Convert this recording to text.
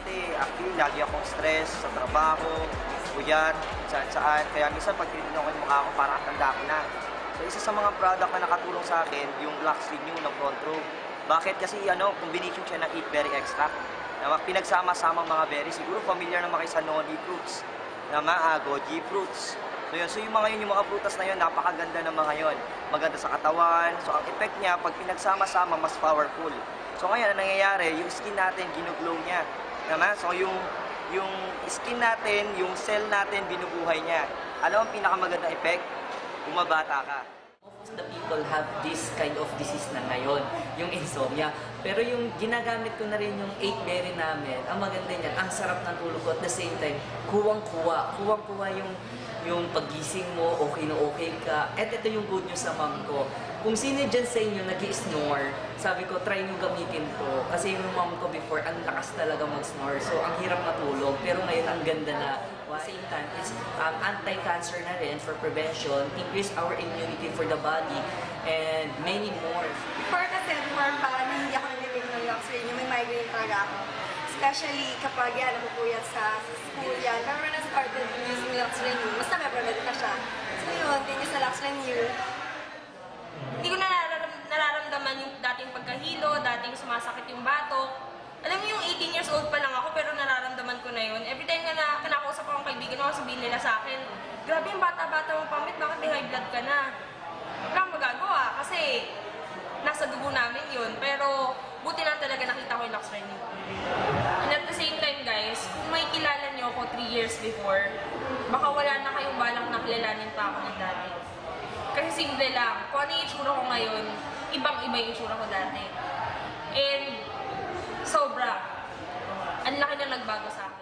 dati, actually, lagi akong stress sa trabaho, puyat, saan-saan. Kaya minsan pag tinitin ako yung mukha ko, parang tanda ko na. So, isa sa mga product na nakatulong sa akin, yung Lux Renew na front row. Bakit? Kasi combination siya ng 8 berry extract. Na pinagsama-sama mga berry. Siguro familiar naman kayo sa noni fruits. Goji fruits. So yun, yung mga yun, yung mga prutas na yun, napakaganda ng mga yun. Maganda sa katawan. So ang effect niya, pag pinagsama-sama, mas powerful. So ngayon, ang nangyayari, yung skin natin, ginuglow niya. So yung skin natin, yung cell natin, binubuhay niya. Alam ang pinakamagandang effect? Bumabata ka. Most of the people have this kind of disease na ngayon, yung insomnia. Pero yung ginagamit ko na rin yung 8 berry namin, ang maganda niyan, ang sarap ng tulog ko at the same time, kuwang-kuwa. Kuwang-kuwa yung pagising mo, okay na okay ka. At ito yung good news sa mom ko. Kung sino dyan sa inyo nag-i-snore, sabi ko, try nyo gamitin to. Kasi yung mom ko before, ang lakas talaga mag-snore. So, ang hirap matulog. Pero ngayon, ang ganda na. At the same time, it's anti-cancer na rin for prevention, increase our immunity for the body, and many more. Before parang hindi ako nalilig ng Lux Renew, may migraine talaga ako. Especially kapag yan, napupuyan sa school yan. Pero when I started using Lux Renew, mas na-prevent na siya. So yun, thank you sa Lux Renew. Hindi ko nararamdaman yung dating pagkahilo, dating sumasakit yung batok. Alam mo yung 18 years old pa lang ako pero nararamdaman ko na yun. Every time na kinakausap akong kaibigan ko, sabihin nila sa akin, grabe yung bata-bata mong pamit, bakit may high blood ka na? Wala akong magagawa kasi nasa dugo namin yun. Pero buti na talaga nakita ko yung Lux Renew. And at the same time guys, kung may kilala niyo ako 3 years before, baka wala na kayong balak na kilalanin pa ako ng dati. Kasi simple lang, kung ano yung itsura ko ngayon, ibang-iba yung itsura ko dati. And sobra. Ang laki na nagbago sa akin.